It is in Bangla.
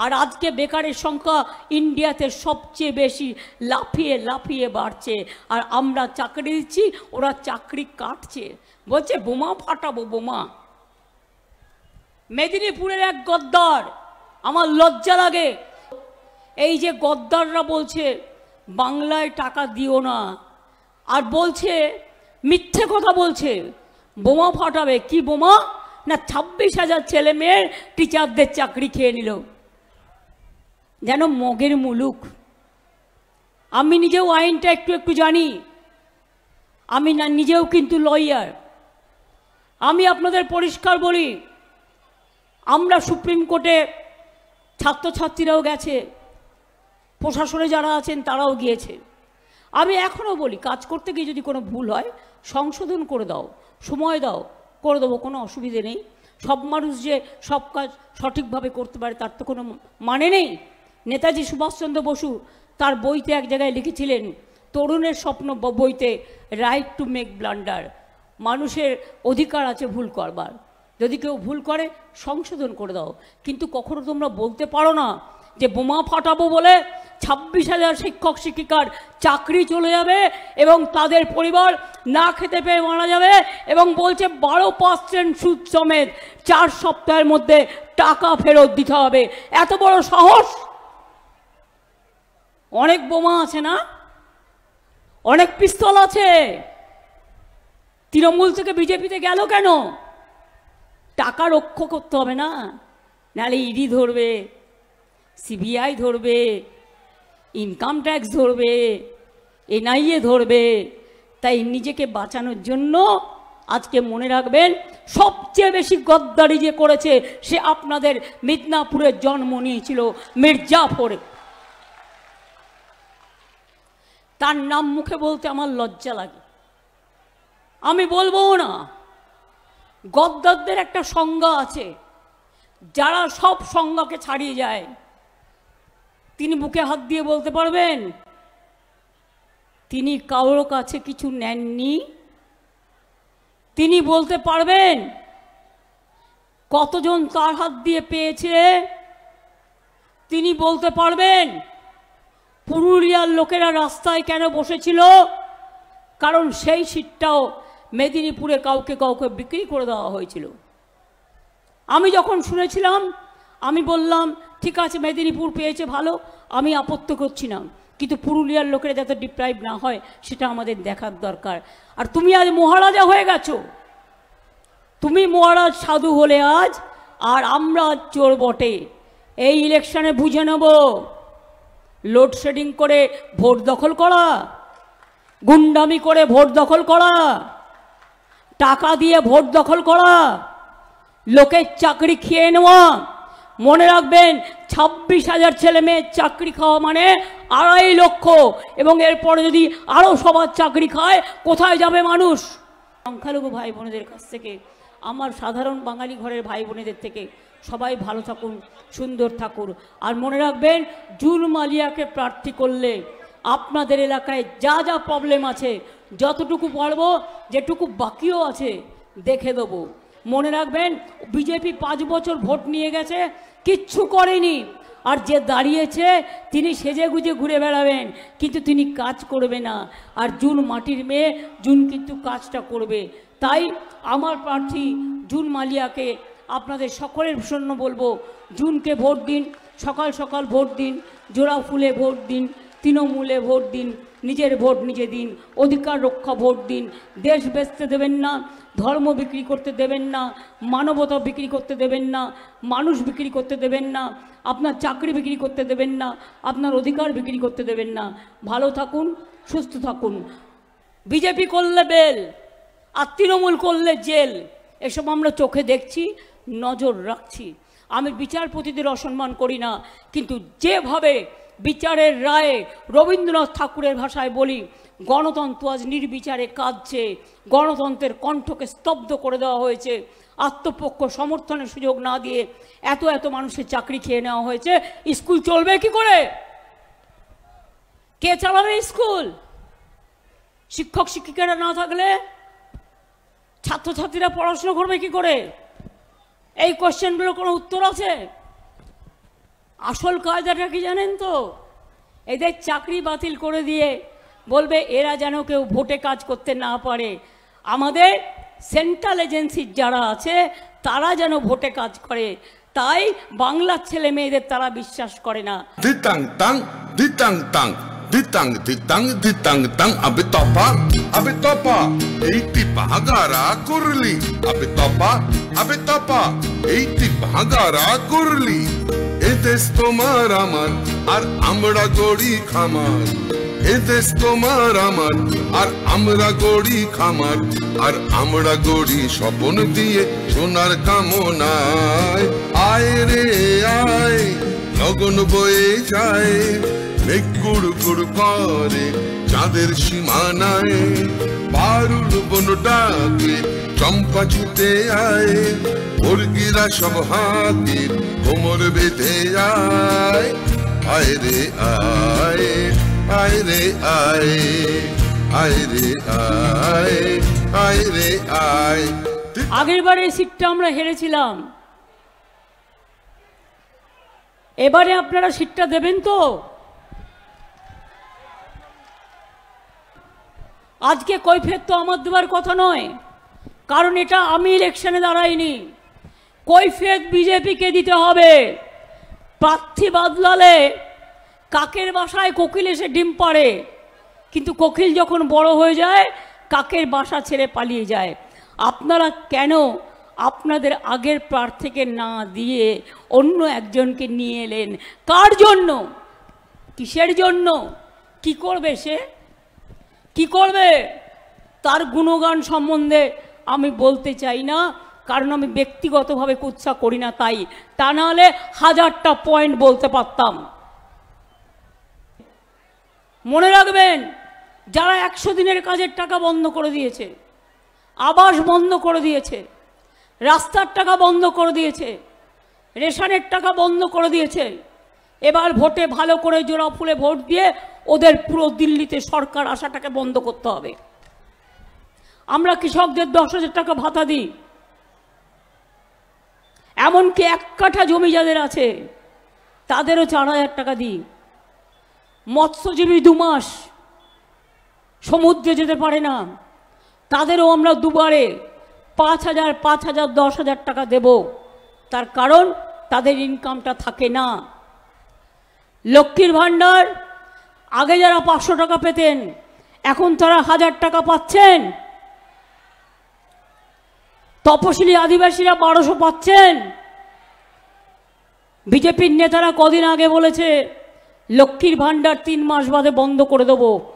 আর আজকে বেকারের সংখ্যা ইন্ডিয়াতে সবচেয়ে বেশি লাফিয়ে লাফিয়ে বাড়ছে। আর আমরা চাকরি দিচ্ছি, ওরা চাকরি কাটছে, বলছে বোমা ফাটাবো বোমা। মেদিনীপুরের এক গদ্দার, আমার লজ্জা লাগে, এই যে গদ্দাররা বলছে বাংলায় টাকা দিও না, আর বলছে মিথ্যে কথা বলছে বোমা ফাটাবে। কি বোমা? না 26,000 ছেলে মেয়ের টিচারদের চাকরি খেয়ে নিল, যেন মগের মুলুক। আমি নিজেও আইনটা একটু একটু জানি, আমি না নিজেও কিন্তু লয়ার। আমি আপনাদের পরিষ্কার বলি, আমরা সুপ্রিম কোর্টে ছাত্রছাত্রীরাও গেছে, প্রশাসনে যারা আছেন তারাও গিয়েছে। আমি এখনও বলি, কাজ করতে গিয়ে যদি কোনো ভুল হয় সংশোধন করে দাও, সময় দাও, করে দেবো, কোনো অসুবিধে নেই। সব মানুষ যে সব কাজ সঠিকভাবে করতে পারে তার তো কোনো মানে নেই। নেতাজি সুভাষচন্দ্র বসু তার বইতে এক জায়গায় লিখেছিলেন, তরুণের স্বপ্ন বইতে, রাইট টু মেক ব্লান্ডার, মানুষের অধিকার আছে ভুল করবার, যদি কেউ ভুল করে সংশোধন করে দাও। কিন্তু কখনো তোমরা বলতে পারো না যে বোমা ফাটাবো বলে 26,000 শিক্ষক শিক্ষিকার চাকরি চলে যাবে এবং তাদের পরিবার না খেতে পেয়ে মারা যাবে, এবং বলছে 12% সুদ সমেত 4 সপ্তাহের মধ্যে টাকা ফেরত দিতে হবে। এত বড় সাহস! অনেক বোমা আছে না, অনেক পিস্তল আছে। তৃণমূল থেকে বিজেপিতে গেল কেন? টাকা রক্ষা করতে হবে না, নাহলে ইডি ধরবে, সিবিআই ধরবে, ইনকাম ট্যাক্স ধরবে, এনআইএ ধরবে। তাই নিজেকে বাঁচানোর জন্য আজকে মনে রাখবেন, সবচেয়ে বেশি গদ্দারি যে করেছে সে আপনাদের মিদনাপুরে জন্ম নিয়েছিল মির্জাফরে। তার নাম মুখে বলতে আমার লজ্জা লাগে, আমি বলবো না। গদ্দারদের একটা সংজ্ঞা আছে, যারা সব সংজ্ঞাকে ছাড়িয়ে যায়। তিনি বুকে হাত দিয়ে বলতে পারবেন তিনি কারোর কাছে কিছু নেননি? তিনি বলতে পারবেন কতজন তার হাত দিয়ে পেয়েছে? তিনি বলতে পারবেন পুরুলিয়ার লোকেরা রাস্তায় কেন বসেছিল? কারণ সেই সিটটাও মেদিনীপুরে কাউকে কাউকে বিক্রি করে দেওয়া হয়েছিল। আমি যখন শুনেছিলাম আমি বললাম ঠিক আছে, মেদিনীপুর পেয়েছে ভালো, আমি আপত্তি করছি না, কিন্তু পুরুলিয়ার লোকেরা যাতে ডিপ্রাইভ না হয় সেটা আমাদের দেখার দরকার। আর তুমি আজ মহারাজা হয়ে গেছো, তুমি মহারাজ সাধু হলে আজ, আর আমরা চোর বটে। এই ইলেকশনে বুঝে নেব, লোডশেডিং করে ভোট দখল করা, গুন্ডামি করে ভোট দখল করা, টাকা দিয়ে ভোট দখল করা, লোকের চাকরি খেয়ে নেওয়া। মনে রাখবেন 26,000 ছেলে মেয়ের চাকরি খাওয়া মানে 2.5 লক্ষ, এবং এরপরে যদি আরও সবার চাকরি খায় কোথায় যাবে মানুষ? সংখ্যালঘু ভাই বোনেদের কাছ থেকে, আমার সাধারণ বাঙালি ঘরের ভাই বোনেদের থেকে সবাই ভালো থাকুন, সুন্দর থাকুন। আর মনে রাখবেন, জুন মালিয়াকে প্রার্থী করলে আপনাদের এলাকায় যা যা প্রবলেম আছে, যতটুকু পারবো, যেটুকু বাকিও আছে দেখে দেবো। মনে রাখবেন, বিজেপি 5 বছর ভোট নিয়ে গেছে, কিচ্ছু করেনি। আর যে দাঁড়িয়েছে তিনি সেজে গুজে ঘুরে বেড়াবেন, কিন্তু তিনি কাজ করবে না। আর জুন মাটির মেয়ে, জুন কিন্তু কাজটা করবে। তাই আমার প্রার্থী জুন মালিয়াকে আপনাদের সকলের জন্য বলবো, জুনকে ভোট দিন, সকাল সকাল ভোট দিন, জোড়া ফুলে ভোট দিন, তৃণমূলে ভোট দিন, নিজের ভোট নিজে দিন, অধিকার রক্ষা ভোট দিন। দেশ বেচতে দেবেন না, ধর্ম বিক্রি করতে দেবেন না, মানবতা বিক্রি করতে দেবেন না, মানুষ বিক্রি করতে দেবেন না, আপনার চাকরি বিক্রি করতে দেবেন না, আপনার অধিকার বিক্রি করতে দেবেন না। ভালো থাকুন, সুস্থ থাকুন। বিজেপি করলে বেল, আর তৃণমূল করলে জেল, এসব আমরা চোখে দেখছি, নজর রাখছি। আমি বিচারপতিদের অসম্মান করি না, কিন্তু যেভাবে বিচারের রায়ে, রবীন্দ্রনাথ ঠাকুরের ভাষায় বলি, গণতন্ত্র আজ নির্বিচারে কাঁদছে, গণতন্ত্রের কণ্ঠকে স্তব্ধ করে দেওয়া হয়েছে। আত্মপক্ষ সমর্থনের সুযোগ না দিয়ে এত এত মানুষের চাকরি খেয়ে নেওয়া হয়েছে। স্কুল চলবে কি করে? কে চালাবে স্কুল? শিক্ষক শিক্ষিকারা না থাকলে ছাত্রছাত্রীরা পড়াশোনা করবে কি করে? এই কোশ্চেনগুলোর কোনো উত্তর আছে? আসল কায়দাটা কি জানেন তো? এদের চাকরি বাতিল করে দিয়ে বলবে এরা যেন কেউ ভোটে কাজ করতে না পারে, আমাদের সেন্ট্রাল এজেন্সির যারা আছে তারা যেন ভোটে কাজ করে, তাই বাংলার ছেলে মেয়েদের তারা বিশ্বাস করে না। দিতাং তাং দিতাং তাং দিতাং দিতাং দিতাং তাং আবে তপা এইটি ভাগারা করলি আবে তপা এইটি ভাগারা করলি। এ দেশ তোমার আমার আর আমরা গড়ি খামার, এ দেশ তোমার আমার আর আমরা গড়ি খামার, আর আমরা গড়ি স্বপন দিয়ে সোনার কামনায়। আয় রে আয় লগন বয়ে যায়, মেঘ গুড় গুড় করে চাঁদের সীমানায়, পারুল বন ডাকে চম্পা ছুটে আয়, মুরগিরা সব হাতে কোমর বেঁধে যায়। আয় রে আয় আয় রে আয় আয় রে আয় আয় রে আয়। আগের বারে সিটটা আমরা হেরেছিলাম, এবারে আপনারা সিটটা দেবেন তো? আজকে কৈফিয়ত তো আমার দেওয়ার কথা নয়, কারণ এটা আমি ইলেকশনে দাঁড়াইনি, কৈফিয়ত বিজেপিকে দিতে হবে। প্রার্থী বদলালে কাকের বাসায় কোকিল এসে ডিম পাড়ে, কিন্তু কোকিল যখন বড় হয়ে যায় কাকের বাসা ছেড়ে পালিয়ে যায়। আপনারা কেন আপনাদের আগের প্রার্থীকে না দিয়ে অন্য একজনকে নিয়ে এলেন? কার জন্য? কিসের জন্য? কি করবে সে? কি করবে? তার গুণগান সম্বন্ধে আমি বলতে চাই না, কারণ আমি ব্যক্তিগতভাবে কুৎসা করি না, তাই। তা নাহলে 1000টা পয়েন্ট বলতে পারতাম। মনে রাখবেন, যারা 100 দিনের কাজের টাকা বন্ধ করে দিয়েছে, আবাস বন্ধ করে দিয়েছে, রাস্তার টাকা বন্ধ করে দিয়েছে, রেশনের টাকা বন্ধ করে দিয়েছে, এবার ভোটে ভালো করে জোড়া ফুলে ভোট দিয়ে ওদের পুরো দিল্লিতে সরকার আসাটাকে বন্ধ করতে হবে। আমরা কৃষকদের 10,000 টাকা ভাতা দিই, এমনকি 1 কাঠা জমি যাদের আছে তাদেরও 4,000 টাকা দিই। মৎস্যজীবী 2 মাস সমুদ্রে যেতে পারে না, তাদেরও আমরা দুবারে 5,000, 5,000, 10,000 টাকা দেব, তার কারণ তাদের ইনকামটা থাকে না। লক্ষ্মীর ভাণ্ডার আগে যারা 500 টাকা পেতেন এখন তারা 1000 টাকা পাচ্ছেন। তপশিলি আদিবাসীরা 1200 পাচ্ছেন। বিজেপির নেতারা কদিন আগে বলেছে লক্ষ্মীর ভাণ্ডার 3 মাস বাদে বন্ধ করে দেবো।